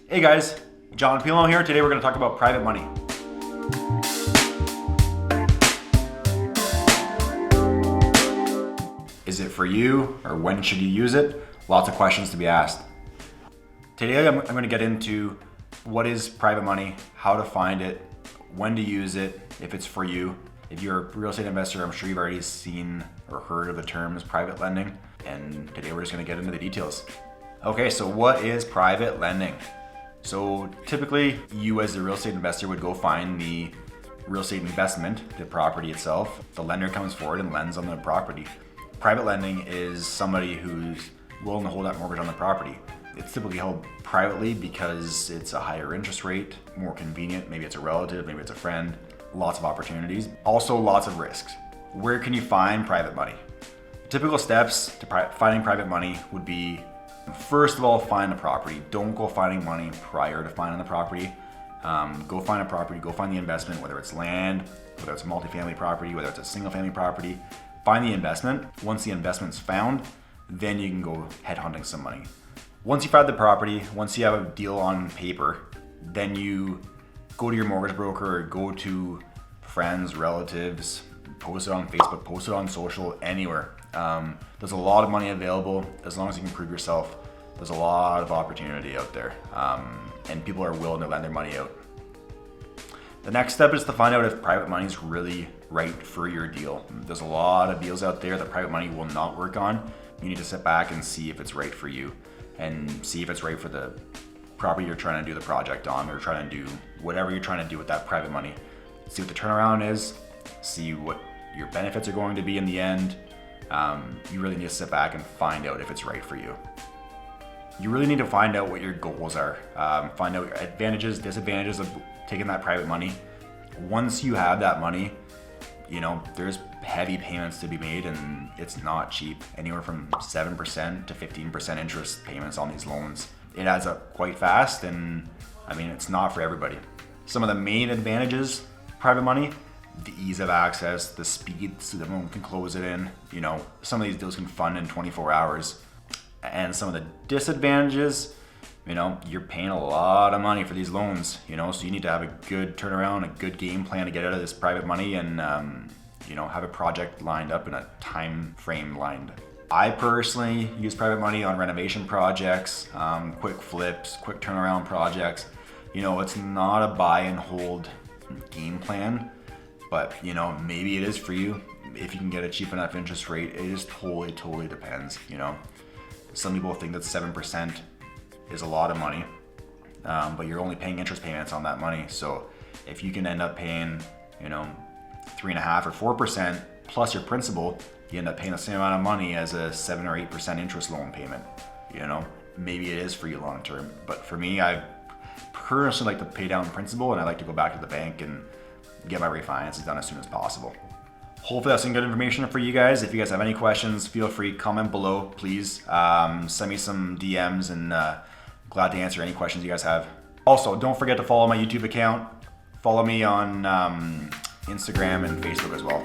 Hey guys, John Pilon here. Today we're going to talk about private money. Is it for you, or when should you use it? Lots of questions to be asked. Today I'm going to get into what is private money, how to find it, when to use it, if it's for you. If you're a real estate investor, I'm sure you've already seen or heard of the terms private lending, and today we're just going to get into the details. Okay, so what is private lending? So typically you as a real estate investor would go find the real estate investment, the property itself. The lender comes forward and lends on the property. Private lending is somebody who's willing to hold that mortgage on the property. It's typically held privately because it's a higher interest rate, more convenient. Maybe it's a relative, maybe it's a friend. Lots of opportunities. Also lots of risks. Where can you find private money? Typical steps to finding private money would be, first of all, find the property. Don't go finding money prior to finding the property. Go find a property, go find the investment, whether it's land, whether it's a multifamily property, whether it's a single family property. Find the investment. Once the investment's found, then you can go headhunting some money. Once you find the property, once you have a deal on paper, then you go to your mortgage broker or go to friends, relatives, post it on Facebook, post it on social, anywhere. There's a lot of money available as long as you can prove yourself. There's a lot of opportunity out there, and people are willing to lend their money out. The next step is to find out if private money is really right for your deal. There's a lot of deals out there that private money will not work on. You need to sit back and see if it's right for you and see if it's right for the property you're trying to do the project on, or trying to do whatever you're trying to do with that private money. See what the turnaround is, see what your benefits are going to be in the end. You really need to sit back and find out if it's right for you. You really need to find out what your goals are. Find out your advantages, disadvantages of taking that private money. Once you have that money, there's heavy payments to be made, and it's not cheap. Anywhere from 7% to 15% interest payments on these loans. It adds up quite fast, and it's not for everybody. Some of the main advantages, private money: the ease of access, the speed so that one can close it in. Some of these deals can fund in 24 hours. And some of the disadvantages, you're paying a lot of money for these loans, so you need to have a good turnaround, a good game plan to get out of this private money, and have a project lined up and a time frame lined. I personally use private money on renovation projects, quick flips, quick turnaround projects. It's not a buy and hold game plan, but maybe it is for you if you can get a cheap enough interest rate. It just totally depends. Some people think that 7% is a lot of money, but you're only paying interest payments on that money. So if you can end up paying 3.5% or 4% plus your principal, you end up paying the same amount of money as a 7 or 8% interest loan payment. Maybe it is for you long term, but for me, I personally like to pay down principal, and I like to go back to the bank and get my refinances done as soon as possible. Hopefully that's some good information for you guys. If you guys have any questions, feel free, comment below, please. Send me some DMs, and glad to answer any questions you guys have. Also, don't forget to follow my YouTube account. Follow me on Instagram and Facebook as well.